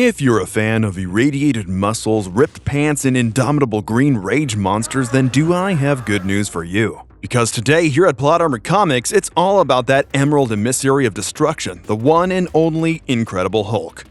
If you're a fan of irradiated muscles, ripped pants, and indomitable green rage monsters, then do I have good news for you. Because today, here at Plot Armor Comics, it's all about that emerald emissary of destruction, the one and only Incredible Hulk.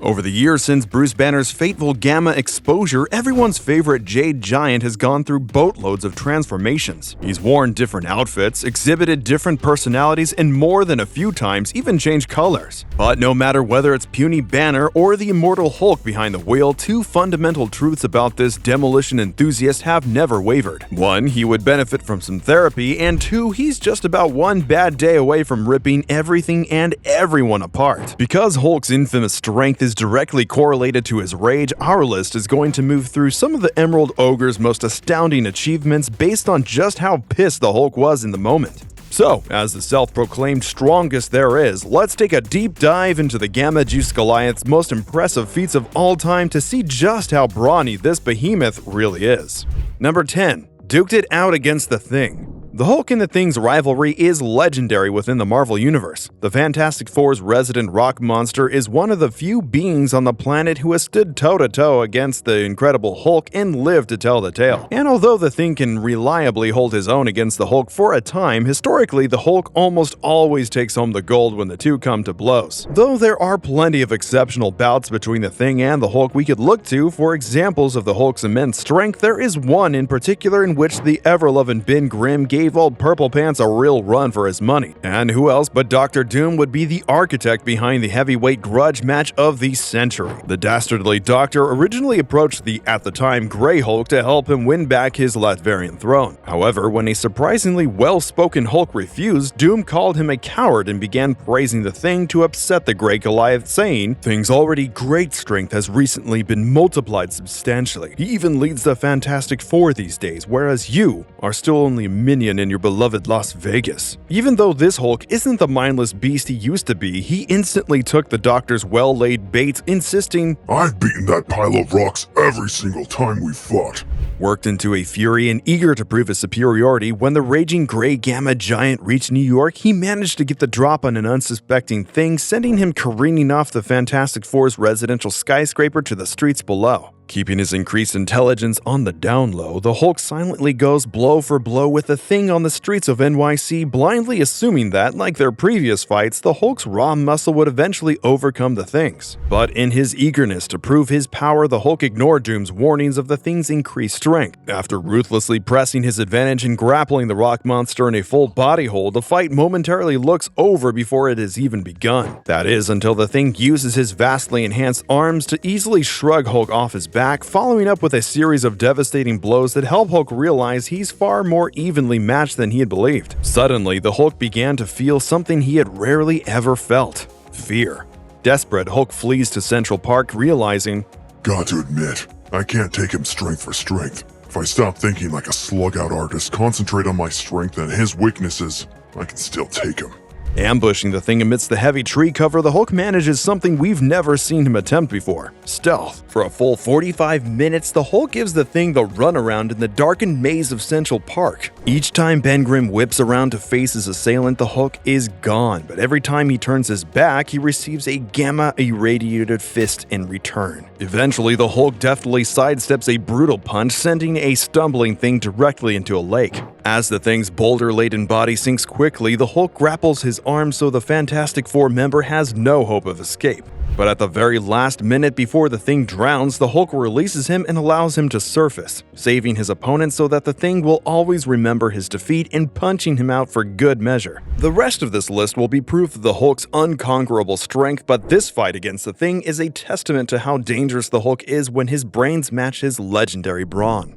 Over the years since Bruce Banner's fateful Gamma exposure, everyone's favorite Jade Giant has gone through boatloads of transformations. He's worn different outfits, exhibited different personalities, and more than a few times even changed colors. But no matter whether it's puny Banner or the immortal Hulk behind the wheel, two fundamental truths about this demolition enthusiast have never wavered. One, he would benefit from some therapy, and two, he's just about one bad day away from ripping everything and everyone apart. Because Hulk's infamous strength is directly correlated to his rage, our list is going to move through some of the Emerald Ogre's most astounding achievements based on just how pissed the Hulk was in the moment. So, as the self-proclaimed strongest there is, let's take a deep dive into the Gamma Juice Goliath's most impressive feats of all time to see just how brawny this behemoth really is. Number 10. Duked it out against the Thing. The Hulk and the Thing's rivalry is legendary within the Marvel Universe. The Fantastic Four's resident rock monster is one of the few beings on the planet who has stood toe-to-toe against the Incredible Hulk and lived to tell the tale. And although the Thing can reliably hold his own against the Hulk for a time, historically the Hulk almost always takes home the gold when the two come to blows. Though there are plenty of exceptional bouts between the Thing and the Hulk we could look to for examples of the Hulk's immense strength, there is one in particular in which the ever-loving Ben Grimm gave old Purple Pants a real run for his money. And who else but Dr. Doom would be the architect behind the heavyweight grudge match of the century. The dastardly Doctor originally approached the, at the time, Grey Hulk to help him win back his Latvian throne. However, when a surprisingly well-spoken Hulk refused, Doom called him a coward and began praising the Thing to upset the Grey Goliath, saying, "Thing's already great strength has recently been multiplied substantially. He even leads the Fantastic Four these days, whereas you are still only a minion in your beloved Las Vegas." Even though this Hulk isn't the mindless beast he used to be, he instantly took the Doctor's well-laid bait, insisting, "I've beaten that pile of rocks every single time we fought." Worked into a fury and eager to prove his superiority, when the raging gray Gamma Giant reached New York, he managed to get the drop on an unsuspecting Thing, sending him careening off the Fantastic Four's residential skyscraper to the streets below. Keeping his increased intelligence on the down low, the Hulk silently goes blow for blow with the Thing on the streets of NYC, blindly assuming that, like their previous fights, the Hulk's raw muscle would eventually overcome the Thing's. But in his eagerness to prove his power, the Hulk ignored Doom's warnings of the Thing's increased strength. After ruthlessly pressing his advantage and grappling the rock monster in a full body hold, the fight momentarily looks over before it has even begun. That is, until the Thing uses his vastly enhanced arms to easily shrug Hulk off his back, following up with a series of devastating blows that help Hulk realize he's far more evenly matched than he had believed. Suddenly, the Hulk began to feel something he had rarely ever felt: fear. Desperate, Hulk flees to Central Park, realizing, "Got to admit, I can't take him strength for strength. If I stop thinking like a slug-out artist, concentrate on my strength and his weaknesses, I can still take him." Ambushing the Thing amidst the heavy tree cover, the Hulk manages something we've never seen him attempt before: stealth. For a full 45 minutes, the Hulk gives the Thing the runaround in the darkened maze of Central Park. Each time Ben Grimm whips around to face his assailant, the Hulk is gone, but every time he turns his back, he receives a Gamma irradiated fist in return. Eventually, the Hulk deftly sidesteps a brutal punch, sending a stumbling Thing directly into a lake. As the Thing's boulder-laden body sinks quickly, the Hulk grapples his arm so the Fantastic Four member has no hope of escape. But at the very last minute before the Thing drowns, the Hulk releases him and allows him to surface, saving his opponent so that the Thing will always remember his defeat and punching him out for good measure. The rest of this list will be proof of the Hulk's unconquerable strength, but this fight against the Thing is a testament to how dangerous the Hulk is when his brains match his legendary brawn.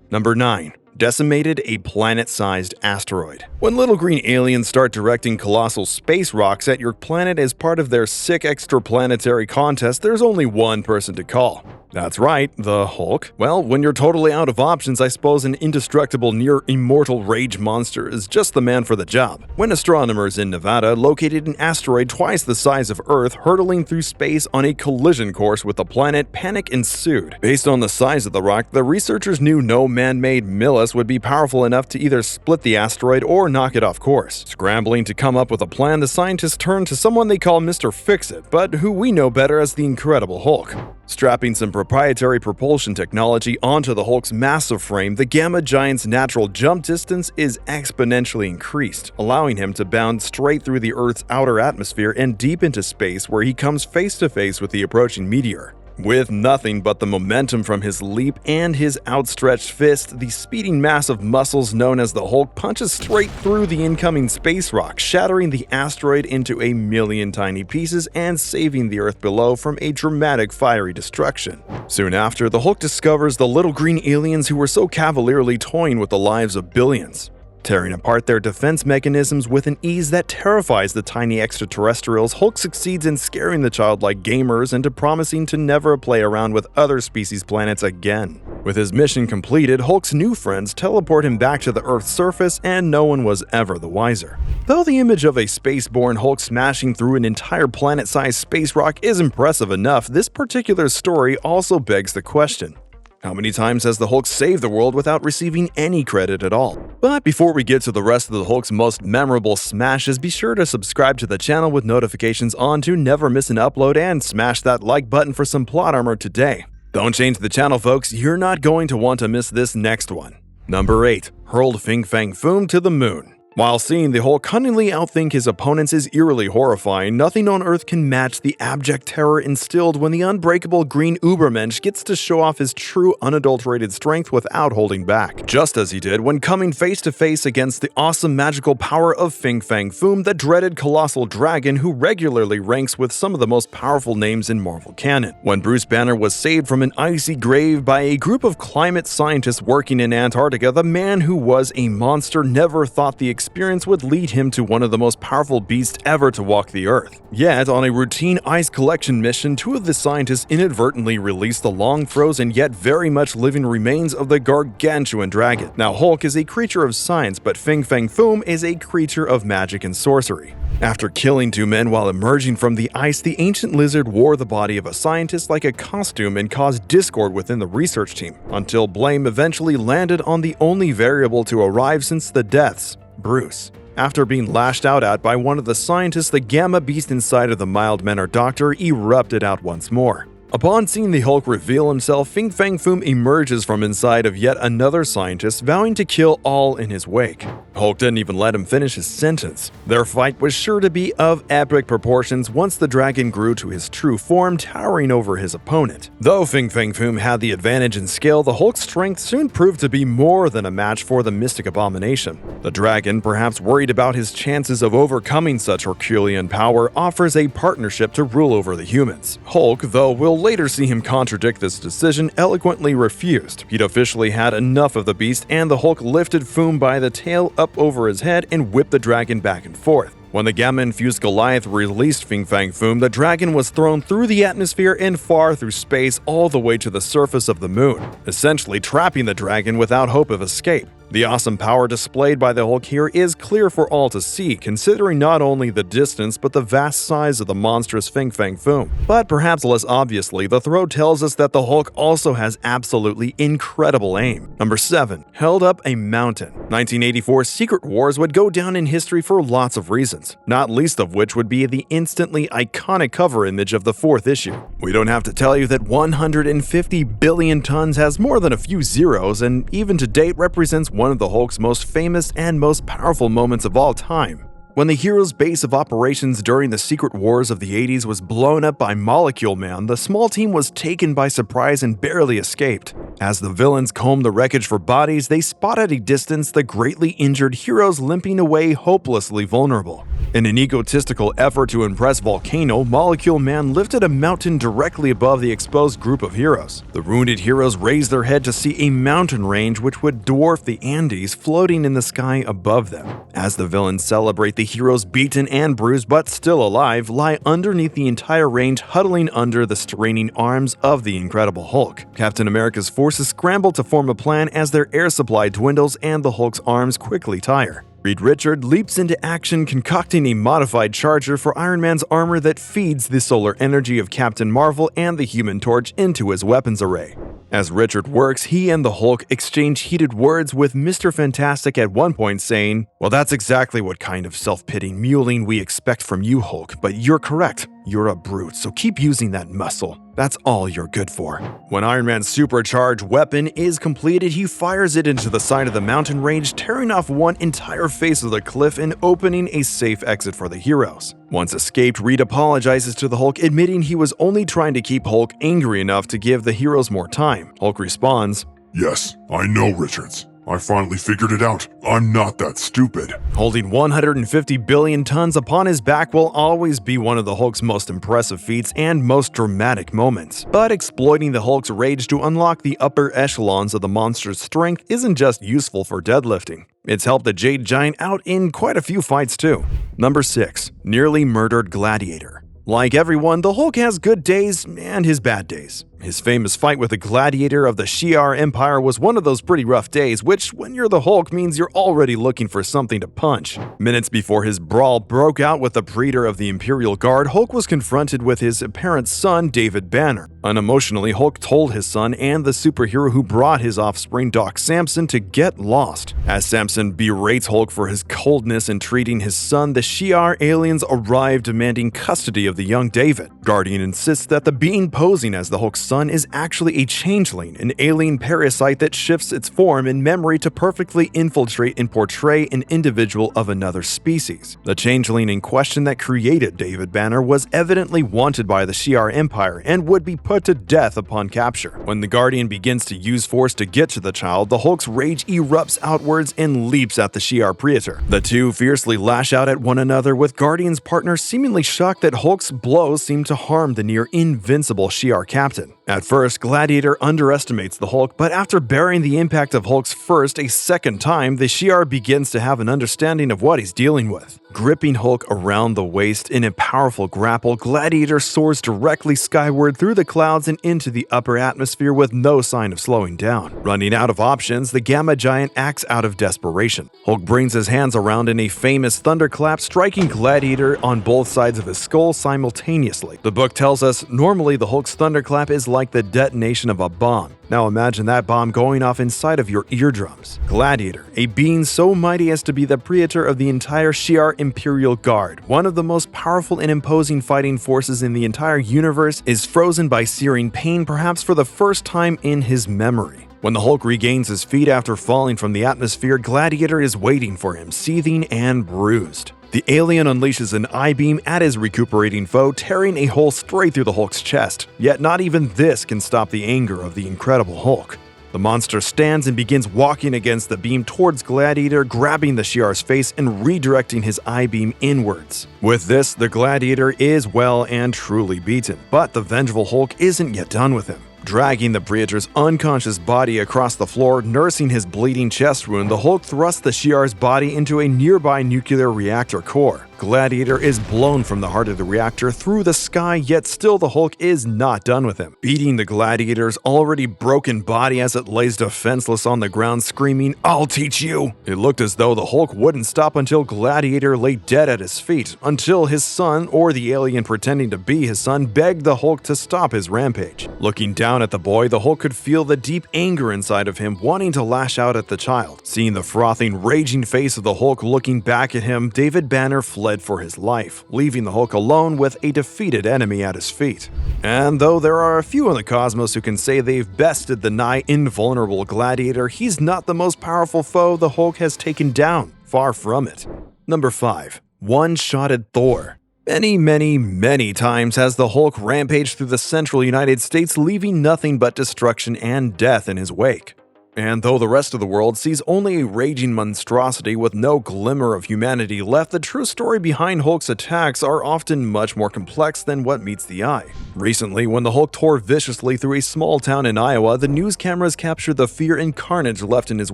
Number 9. Decimated, a planet-sized asteroid. When little green aliens start directing colossal space rocks at your planet as part of their sick extraplanetary contest, there's only one person to call: That's right, the Hulk. Well, when you're totally out of options, I suppose an indestructible, near-immortal rage monster is just the man for the job. When astronomers in Nevada located an asteroid twice the size of Earth hurtling through space on a collision course with the planet, panic ensued. Based on the size of the rock, the researchers knew no man-made Millis would be powerful enough to either split the asteroid or knock it off course. Scrambling to come up with a plan, the scientists turned to someone they call Mr. Fix-It, but who we know better as the Incredible Hulk. Strapping some proprietary propulsion technology onto the Hulk's massive frame, the Gamma Giant's natural jump distance is exponentially increased, allowing him to bound straight through the Earth's outer atmosphere and deep into space, where he comes face to face with the approaching meteor. With nothing but the momentum from his leap and his outstretched fist, the speeding mass of muscles known as the Hulk punches straight through the incoming space rock, shattering the asteroid into a million tiny pieces and saving the Earth below from a dramatic fiery destruction. Soon after, the Hulk discovers the little green aliens who were so cavalierly toying with the lives of billions, tearing apart their defense mechanisms with an ease that terrifies the tiny extraterrestrials. Hulk succeeds in scaring the childlike gamers into promising to never play around with other species' planets again. With his mission completed, Hulk's new friends teleport him back to the Earth's surface, and no one was ever the wiser. Though the image of a spaceborne Hulk smashing through an entire planet-sized space rock is impressive enough, this particular story also begs the question: how many times has the Hulk saved the world without receiving any credit at all? But before we get to the rest of the Hulk's most memorable smashes, be sure to subscribe to the channel with notifications on to never miss an upload, and smash that like button for some plot armor today. Don't change the channel, folks, you're not going to want to miss this next one. Number 8. Hurled Fang Foom to the moon. While seeing the Hulk cunningly outthink his opponents is eerily horrifying, nothing on Earth can match the abject terror instilled when the unbreakable green Ubermensch gets to show off his true unadulterated strength without holding back. Just as he did when coming face to face against the awesome magical power of Fang Foom, the dreaded colossal dragon who regularly ranks with some of the most powerful names in Marvel canon. When Bruce Banner was saved from an icy grave by a group of climate scientists working in Antarctica, the man who was a monster never thought the experience would lead him to one of the most powerful beasts ever to walk the Earth. Yet, on a routine ice collection mission, two of the scientists inadvertently released the long-frozen yet very much living remains of the gargantuan dragon. Now, Hulk is a creature of science, but Fang Foom is a creature of magic and sorcery. After killing two men while emerging from the ice, the ancient lizard wore the body of a scientist like a costume and caused discord within the research team, until blame eventually landed on the only variable to arrive since the deaths: Bruce. After being lashed out at by one of the scientists, the gamma beast inside of the mild-mannered doctor erupted out once more. Upon seeing the Hulk reveal himself, Fang Foom emerges from inside of yet another scientist, vowing to kill all in his wake. Hulk didn't even let him finish his sentence. Their fight was sure to be of epic proportions once the dragon grew to his true form, towering over his opponent. Though Fang Foom had the advantage in scale, the Hulk's strength soon proved to be more than a match for the mystic abomination. The dragon, perhaps worried about his chances of overcoming such Herculean power, offers a partnership to rule over the humans. Hulk, though, will later see him contradict this decision, eloquently refused. He'd officially had enough of the beast, and the Hulk lifted Foom by the tail up over his head and whipped the dragon back and forth. When the gamma-infused Goliath released Fang Foom, the dragon was thrown through the atmosphere and far through space, all the way to the surface of the moon, essentially trapping the dragon without hope of escape. The awesome power displayed by the Hulk here is clear for all to see, considering not only the distance but the vast size of the monstrous Fang Foom. But perhaps less obviously, the throw tells us that the Hulk also has absolutely incredible aim. Number 7. Held up a mountain. 1984's Secret Wars would go down in history for lots of reasons, not least of which would be the instantly iconic cover image of the 4th issue. We don't have to tell you that 150 billion tons has more than a few zeros, and even to date represents one of the Hulk's most famous and most powerful moments of all time. When the hero's base of operations during the Secret Wars of the 80s was blown up by Molecule Man, the small team was taken by surprise and barely escaped. As the villains combed the wreckage for bodies, they spot at a distance the greatly injured heroes limping away hopelessly vulnerable. In an egotistical effort to impress Volcano, Molecule Man lifted a mountain directly above the exposed group of heroes. The wounded heroes raised their head to see a mountain range which would dwarf the Andes floating in the sky above them. As the villains celebrate, the heroes, beaten and bruised but still alive, lie underneath the entire range, huddling under the straining arms of the Incredible Hulk. Captain America's forces scramble to form a plan as their air supply dwindles and the Hulk's arms quickly tire. Reed Richard leaps into action, concocting a modified charger for Iron Man's armor that feeds the solar energy of Captain Marvel and the Human Torch into his weapons array. As Richard works, he and the Hulk exchange heated words, with Mr. Fantastic at one point saying, "Well, that's exactly what kind of self-pitying mewling we expect from you, Hulk, but you're correct. You're a brute, so keep using that muscle. That's all you're good for." When Iron Man's supercharged weapon is completed, he fires it into the side of the mountain range, tearing off one entire face of the cliff and opening a safe exit for the heroes. Once escaped, Reed apologizes to the Hulk, admitting he was only trying to keep Hulk angry enough to give the heroes more time. Hulk responds, "Yes, I know, Richards. I finally figured it out. I'm not that stupid." Holding 150 billion tons upon his back will always be one of the Hulk's most impressive feats and most dramatic moments. But exploiting the Hulk's rage to unlock the upper echelons of the monster's strength isn't just useful for deadlifting. It's helped the Jade Giant out in quite a few fights too. Number 6. Nearly murdered Gladiator. Like everyone, the Hulk has good days and his bad days. His famous fight with the Gladiator of the Shi'ar Empire was one of those pretty rough days, which, when you're the Hulk, means you're already looking for something to punch. Minutes before his brawl broke out with the Praetor of the Imperial Guard, Hulk was confronted with his apparent son, David Banner. Unemotionally, Hulk told his son and the superhero who brought his offspring, Doc Samson, to get lost. As Samson berates Hulk for his coldness in treating his son, the Shi'ar aliens arrive demanding custody of the young David. Guardian insists that the being posing as the Hulk's son is actually a changeling, an alien parasite that shifts its form in memory to perfectly infiltrate and portray an individual of another species. The changeling in question that created David Banner was evidently wanted by the Shi'ar Empire and would be put to death upon capture. When the Guardian begins to use force to get to the child, the Hulk's rage erupts outwards and leaps at the Shi'ar Praetor. The two fiercely lash out at one another, with Guardian's partner seemingly shocked that Hulk's blows seem to harm the near invincible Shi'ar captain. At first, Gladiator underestimates the Hulk, but after bearing the impact of Hulk's first a second time, the Shi'ar begins to have an understanding of what he's dealing with. Gripping Hulk around the waist in a powerful grapple, Gladiator soars directly skyward through the clouds and into the upper atmosphere with no sign of slowing down. Running out of options, the Gamma Giant acts out of desperation. Hulk brings his hands around in a famous thunderclap, striking Gladiator on both sides of his skull simultaneously. The book tells us normally the Hulk's thunderclap is like the detonation of a bomb. Now imagine that bomb going off inside of your eardrums. Gladiator, a being so mighty as to be the Praetor of the entire Shi'ar Imperial Guard, one of the most powerful and imposing fighting forces in the entire universe, is frozen by searing pain, perhaps for the first time in his memory. When the Hulk regains his feet after falling from the atmosphere, Gladiator is waiting for him, seething and bruised. The alien unleashes an I-beam at his recuperating foe, tearing a hole straight through the Hulk's chest. Yet not even this can stop the anger of the Incredible Hulk. The monster stands and begins walking against the beam towards Gladiator, grabbing the Shi'ar's face and redirecting his I-beam inwards. With this, the Gladiator is well and truly beaten, but the vengeful Hulk isn't yet done with him. Dragging the Praetor's unconscious body across the floor, nursing his bleeding chest wound, the Hulk thrusts the Shi'ar's body into a nearby nuclear reactor core. Gladiator is blown from the heart of the reactor through the sky, yet still the Hulk is not done with him, beating the Gladiator's already broken body as it lays defenseless on the ground, screaming, "I'll teach you!" It looked as though the Hulk wouldn't stop until Gladiator lay dead at his feet, until his son, or the alien pretending to be his son, begged the Hulk to stop his rampage. Looking down at the boy, the Hulk could feel the deep anger inside of him, wanting to lash out at the child. Seeing the frothing, raging face of the Hulk looking back at him, David Banner fled for his life, leaving the Hulk alone with a defeated enemy at his feet. And though there are a few in the cosmos who can say they've bested the nigh invulnerable Gladiator, he's not the most powerful foe the Hulk has taken down. Far from it. Number 5. One-shotted Thor. Many times has the Hulk rampaged through the central United States, leaving nothing but destruction and death in his wake. And though the rest of the world sees only a raging monstrosity with no glimmer of humanity left, the true story behind Hulk's attacks are often much more complex than what meets the eye. Recently, when the Hulk tore viciously through a small town in Iowa, the news cameras captured the fear and carnage left in his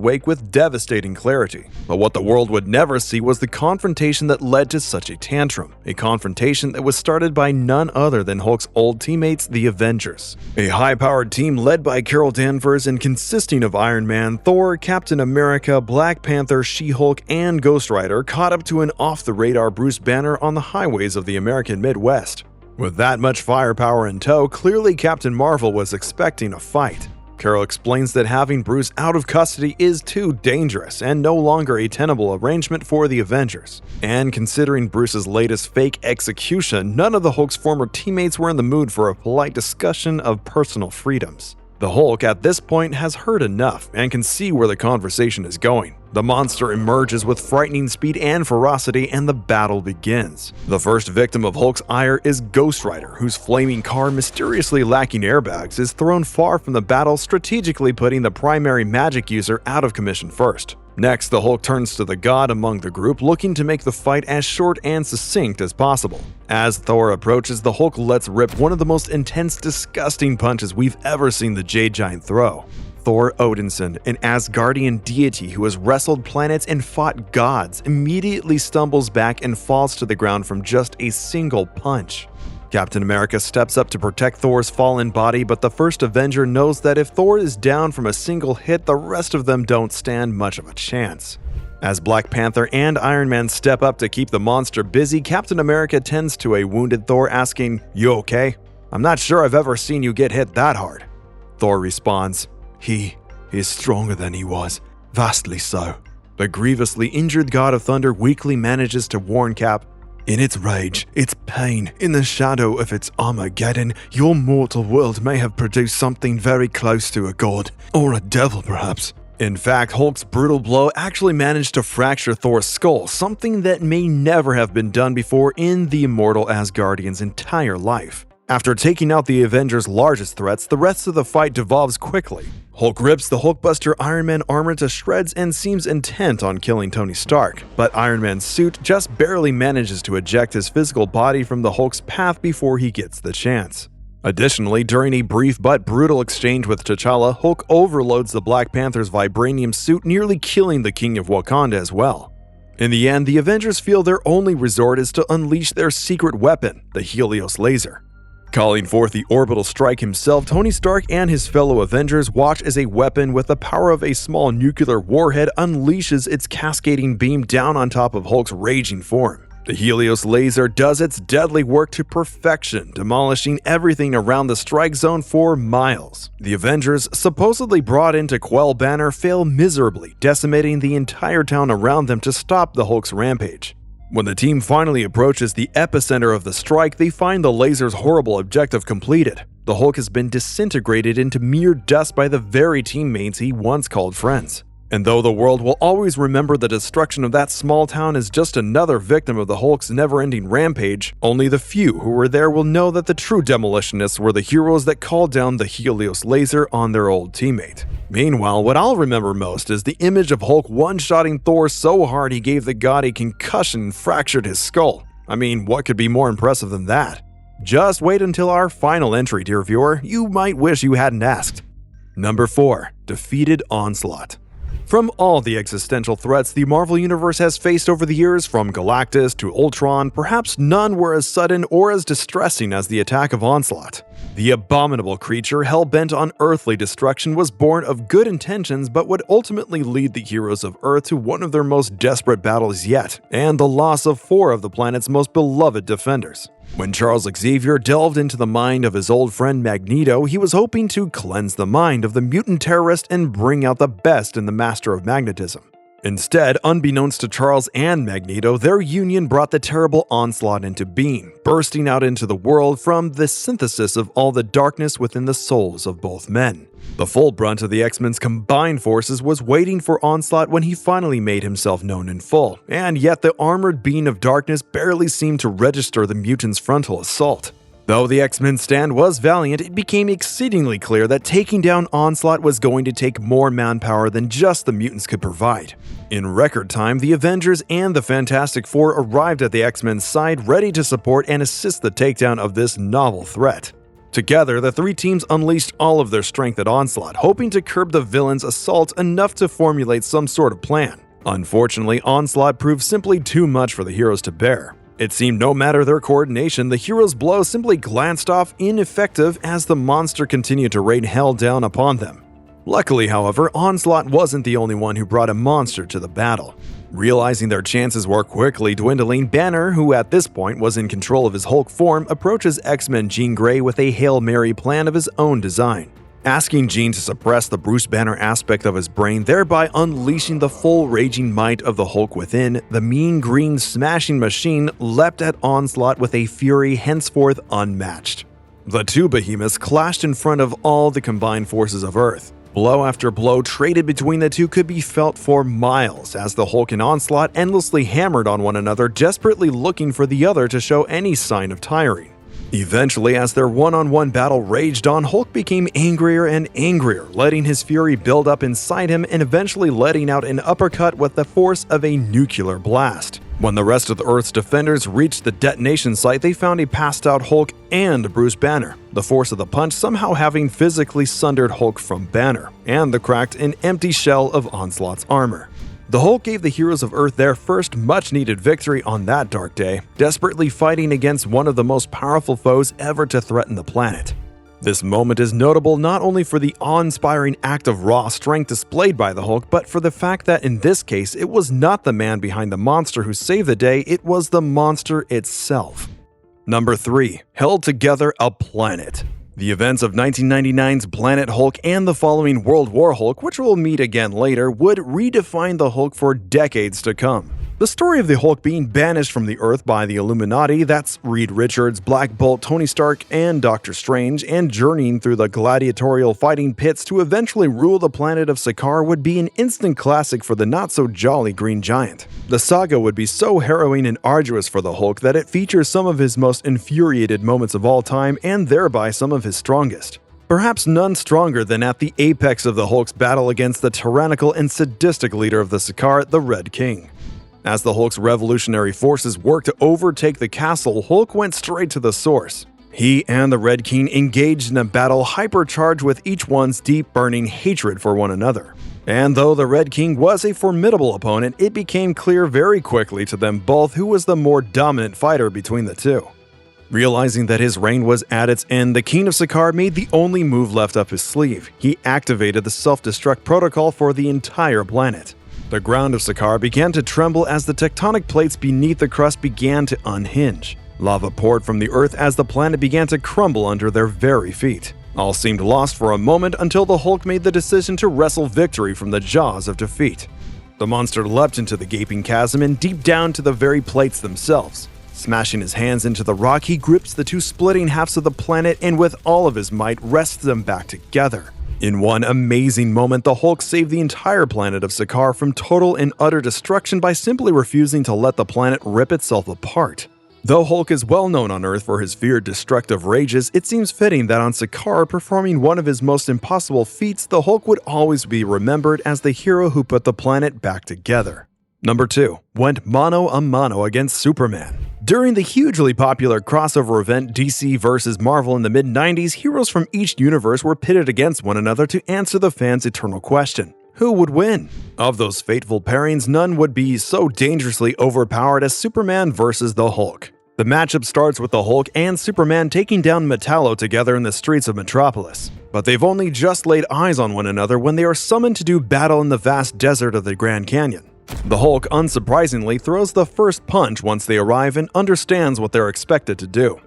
wake with devastating clarity. But what the world would never see was the confrontation that led to such a tantrum, a confrontation that was started by none other than Hulk's old teammates, the Avengers. A high-powered team led by Carol Danvers and consisting of Iron Man, Thor, Captain America, Black Panther, She-Hulk, and Ghost Rider caught up to an off-the-radar Bruce Banner on the highways of the American Midwest. With that much firepower in tow, clearly Captain Marvel was expecting a fight. Carol explains that having Bruce out of custody is too dangerous and no longer a tenable arrangement for the Avengers. And considering Bruce's latest fake execution, none of the Hulk's former teammates were in the mood for a polite discussion of personal freedoms. The Hulk at this point has heard enough and can see where the conversation is going. The monster emerges with frightening speed and ferocity, and the battle begins. The first victim of Hulk's ire is Ghost Rider, whose flaming car, mysteriously lacking airbags, is thrown far from the battle, strategically putting the primary magic user out of commission first. Next, the Hulk turns to the god among the group, looking to make the fight as short and succinct as possible. As Thor approaches, the Hulk lets rip one of the most intense, disgusting punches we've ever seen the Jade Giant throw. Thor Odinson, an Asgardian deity who has wrestled planets and fought gods, immediately stumbles back and falls to the ground from just a single punch. Captain America steps up to protect Thor's fallen body, but the first Avenger knows that if Thor is down from a single hit, the rest of them don't stand much of a chance. As Black Panther and Iron Man step up to keep the monster busy, Captain America tends to a wounded Thor, asking, "You okay? I'm not sure I've ever seen you get hit that hard." Thor responds, He is stronger than he was, vastly so." The grievously injured God of Thunder weakly manages to warn Cap, "In its rage, its pain, in the shadow of its Armageddon, your mortal world may have produced something very close to a god, or a devil perhaps." In fact, Hulk's brutal blow actually managed to fracture Thor's skull, something that may never have been done before in the immortal Asgardian's entire life. After taking out the Avengers' largest threats, the rest of the fight devolves quickly. Hulk rips the Hulkbuster Iron Man armor to shreds and seems intent on killing Tony Stark, but Iron Man's suit just barely manages to eject his physical body from the Hulk's path before he gets the chance. Additionally, during a brief but brutal exchange with T'Challa, Hulk overloads the Black Panther's vibranium suit, nearly killing the King of Wakanda as well. In the end, the Avengers feel their only resort is to unleash their secret weapon, the Helios laser. Calling forth the orbital strike himself, Tony Stark and his fellow Avengers watch as a weapon with the power of a small nuclear warhead unleashes its cascading beam down on top of Hulk's raging form. The Helios laser does its deadly work to perfection, demolishing everything around the strike zone for miles. The Avengers, supposedly brought in to quell Banner, fail miserably, decimating the entire town around them to stop the Hulk's rampage. When the team finally approaches the epicenter of the strike, they find the laser's horrible objective completed. The Hulk has been disintegrated into mere dust by the very teammates he once called friends. And though the world will always remember the destruction of that small town as just another victim of the Hulk's never-ending rampage, only the few who were there will know that the true demolitionists were the heroes that called down the Helios laser on their old teammate. Meanwhile, what I'll remember most is the image of Hulk one-shotting Thor so hard he gave the god a concussion and fractured his skull. I mean, what could be more impressive than that? Just wait until our final entry, dear viewer. You might wish you hadn't asked. Number 4. Defeated Onslaught. From all the existential threats the Marvel Universe has faced over the years, from Galactus to Ultron, perhaps none were as sudden or as distressing as the attack of Onslaught. The abominable creature, hell-bent on earthly destruction, was born of good intentions but would ultimately lead the heroes of Earth to one of their most desperate battles yet, and the loss of 4 of the planet's most beloved defenders. When Charles Xavier delved into the mind of his old friend Magneto, he was hoping to cleanse the mind of the mutant terrorist and bring out the best in the Master of Magnetism. Instead, unbeknownst to Charles and Magneto, their union brought the terrible Onslaught into being, bursting out into the world from the synthesis of all the darkness within the souls of both men. The full brunt of the X-Men's combined forces was waiting for Onslaught when he finally made himself known in full, and yet the armored being of darkness barely seemed to register the mutants' frontal assault. Though the X-Men stand was valiant, it became exceedingly clear that taking down Onslaught was going to take more manpower than just the mutants could provide. In record time, the Avengers and the Fantastic Four arrived at the X-Men's side, ready to support and assist the takedown of this novel threat. Together, the three teams unleashed all of their strength at Onslaught, hoping to curb the villain's assault enough to formulate some sort of plan. Unfortunately, Onslaught proved simply too much for the heroes to bear. It seemed no matter their coordination, the heroes' blow simply glanced off ineffective as the monster continued to rain hell down upon them. Luckily, however, Onslaught wasn't the only one who brought a monster to the battle. Realizing their chances were quickly dwindling, Banner, who at this point was in control of his Hulk form, approaches X-Men Jean Grey with a Hail Mary plan of his own design, asking Jean to suppress the Bruce Banner aspect of his brain, thereby unleashing the full raging might of the Hulk within. The mean green smashing machine leapt at Onslaught with a fury henceforth unmatched. The two behemoths clashed in front of all the combined forces of Earth. Blow after blow traded between the two could be felt for miles as the Hulk and Onslaught endlessly hammered on one another, desperately looking for the other to show any sign of tiring. Eventually, as their one-on-one battle raged on, Hulk became angrier and angrier, letting his fury build up inside him and eventually letting out an uppercut with the force of a nuclear blast. When the rest of the Earth's defenders reached the detonation site, they found a passed-out Hulk and Bruce Banner, the force of the punch somehow having physically sundered Hulk from Banner, and the cracked and empty shell of Onslaught's armor. The Hulk gave the heroes of Earth their first much-needed victory on that dark day, desperately fighting against one of the most powerful foes ever to threaten the planet. This moment is notable not only for the awe-inspiring act of raw strength displayed by the Hulk, but for the fact that in this case, it was not the man behind the monster who saved the day, it was the monster itself. Number 3. Held together a planet. The events of 1999's Planet Hulk and the following World War Hulk, which we'll meet again later, would redefine the Hulk for decades to come. The story of the Hulk being banished from the Earth by the Illuminati, that's Reed Richards, Black Bolt, Tony Stark, and Doctor Strange, and journeying through the gladiatorial fighting pits to eventually rule the planet of Sakaar would be an instant classic for the not-so-jolly Green Giant. The saga would be so harrowing and arduous for the Hulk that it features some of his most infuriated moments of all time and thereby some of his strongest. Perhaps none stronger than at the apex of the Hulk's battle against the tyrannical and sadistic leader of the Sakaar, the Red King. As the Hulk's revolutionary forces worked to overtake the castle, Hulk went straight to the source. He and the Red King engaged in a battle hypercharged with each one's deep burning hatred for one another. And though the Red King was a formidable opponent, it became clear very quickly to them both who was the more dominant fighter between the two. Realizing that his reign was at its end, the King of Sakaar made the only move left up his sleeve. He activated the self-destruct protocol for the entire planet. The ground of Sakaar began to tremble as the tectonic plates beneath the crust began to unhinge. Lava poured from the Earth as the planet began to crumble under their very feet. All seemed lost for a moment until the Hulk made the decision to wrestle victory from the jaws of defeat. The monster leapt into the gaping chasm and deep down to the very plates themselves. Smashing his hands into the rock, he grips the two splitting halves of the planet and with all of his might wrests them back together. In one amazing moment, the Hulk saved the entire planet of Sakaar from total and utter destruction by simply refusing to let the planet rip itself apart. Though Hulk is well known on Earth for his feared destructive rages, it seems fitting that on Sakaar, performing one of his most impossible feats, the Hulk would always be remembered as the hero who put the planet back together. Number 2. Went mano a mano against Superman. During the hugely popular crossover event DC vs. Marvel in the mid-90s, heroes from each universe were pitted against one another to answer the fans' eternal question: who would win? Of those fateful pairings, none would be so dangerously overpowered as Superman versus the Hulk. The matchup starts with the Hulk and Superman taking down Metallo together in the streets of Metropolis. But they've only just laid eyes on one another when they are summoned to do battle in the vast desert of the Grand Canyon. The Hulk, unsurprisingly, throws the first punch once they arrive and understands what they're expected to do.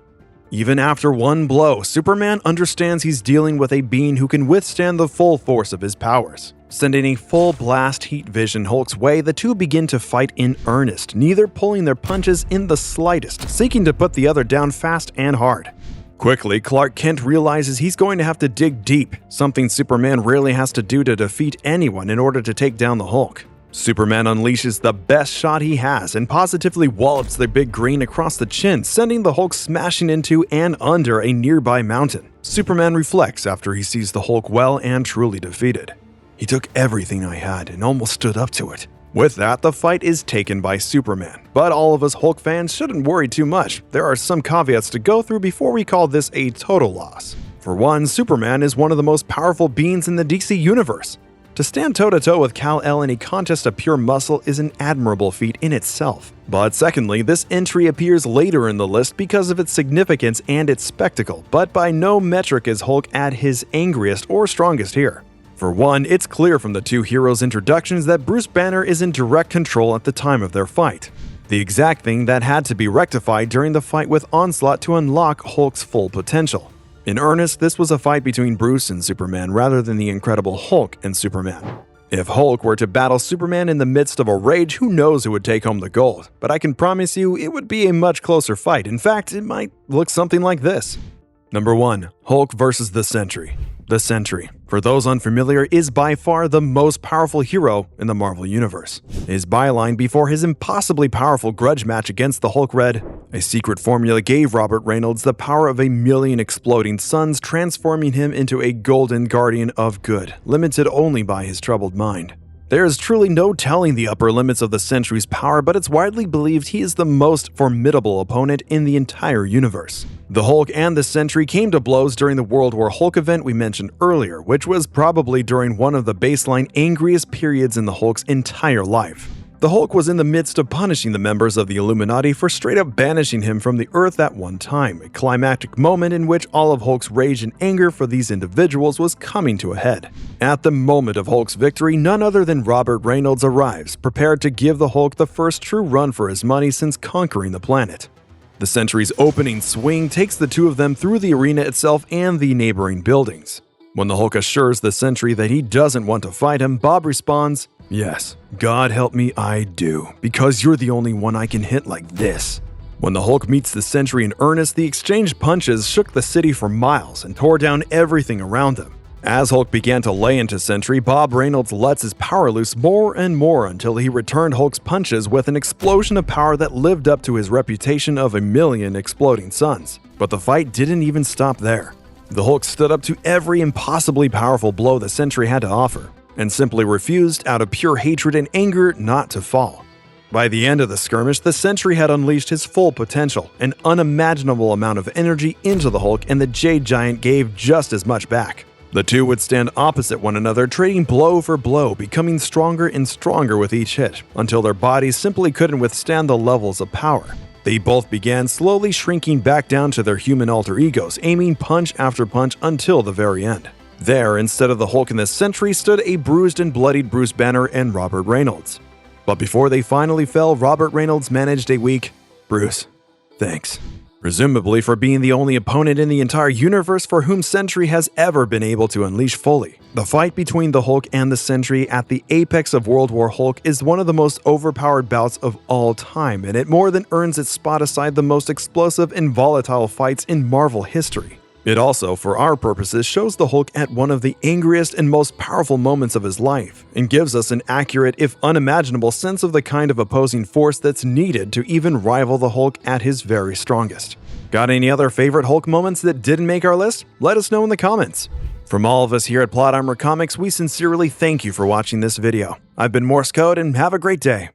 Even after one blow, Superman understands he's dealing with a being who can withstand the full force of his powers. Sending a full blast heat vision Hulk's way, the two begin to fight in earnest, neither pulling their punches in the slightest, seeking to put the other down fast and hard. Quickly, Clark Kent realizes he's going to have to dig deep, something Superman rarely has to do to defeat anyone in order to take down the Hulk. Superman unleashes the best shot he has and positively wallops the big green across the chin, sending the Hulk smashing into and under a nearby mountain. Superman reflects after he sees the Hulk well and truly defeated. He took everything I had and almost stood up to it. With that, the fight is taken by Superman, but all of us Hulk fans shouldn't worry too much. There are some caveats to go through before we call this a total loss. For one, Superman is one of the most powerful beings in the DC universe. To stand toe-to-toe with Kal-El in a contest of pure muscle is an admirable feat in itself. But secondly, this entry appears later in the list because of its significance and its spectacle, but by no metric is Hulk at his angriest or strongest here. For one, it's clear from the two heroes' introductions that Bruce Banner is in direct control at the time of their fight. The exact thing that had to be rectified during the fight with Onslaught to unlock Hulk's full potential. In earnest, this was a fight between Bruce and Superman rather than the Incredible Hulk and Superman. If Hulk were to battle Superman in the midst of a rage, who knows who would take home the gold, but I can promise you it would be a much closer fight. In fact, it might look something like this. Number 1. Hulk versus the Sentry. The Sentry, for those unfamiliar, is by far the most powerful hero in the Marvel Universe. His byline before his impossibly powerful grudge match against the Hulk read, "A secret formula gave Robert Reynolds the power of 1,000,000 exploding suns, transforming him into a golden guardian of good, limited only by his troubled mind." There is truly no telling the upper limits of the Sentry's power, but it's widely believed he is the most formidable opponent in the entire universe. The Hulk and the Sentry came to blows during the World War Hulk event we mentioned earlier, which was probably during one of the baseline angriest periods in the Hulk's entire life. The Hulk was in the midst of punishing the members of the Illuminati for straight up banishing him from the Earth at one time, a climactic moment in which all of Hulk's rage and anger for these individuals was coming to a head. At the moment of Hulk's victory, none other than Robert Reynolds arrives, prepared to give the Hulk the first true run for his money since conquering the planet. The Sentry's opening swing takes the two of them through the arena itself and the neighboring buildings. When the Hulk assures the Sentry that he doesn't want to fight him, Bob responds, "Yes, God help me, I do, because you're the only one I can hit like this." When the Hulk meets the Sentry in earnest, the exchanged punches shook the city for miles and tore down everything around them. As Hulk began to lay into Sentry, Bob Reynolds lets his power loose more and more until he returned Hulk's punches with an explosion of power that lived up to his reputation of 1,000,000 exploding suns. But the fight didn't even stop there. The Hulk stood up to every impossibly powerful blow the Sentry had to offer, and simply refused, out of pure hatred and anger, not to fall. By the end of the skirmish, the Sentry had unleashed his full potential, an unimaginable amount of energy into the Hulk, and the Jade Giant gave just as much back. The two would stand opposite one another, trading blow for blow, becoming stronger and stronger with each hit, until their bodies simply couldn't withstand the levels of power. They both began slowly shrinking back down to their human alter egos, aiming punch after punch until the very end. There, instead of the Hulk and the Sentry, stood a bruised and bloodied Bruce Banner and Robert Reynolds. But before they finally fell, Robert Reynolds managed a weak, "Bruce, thanks," presumably for being the only opponent in the entire universe for whom Sentry has ever been able to unleash fully. The fight between the Hulk and the Sentry at the apex of World War Hulk is one of the most overpowered bouts of all time, and it more than earns its spot aside the most explosive and volatile fights in Marvel history. It also, for our purposes, shows the Hulk at one of the angriest and most powerful moments of his life, and gives us an accurate, if unimaginable, sense of the kind of opposing force that's needed to even rival the Hulk at his very strongest. Got any other favorite Hulk moments that didn't make our list? Let us know in the comments. From all of us here at Plot Armor Comics, we sincerely thank you for watching this video. I've been Morse Code, and have a great day.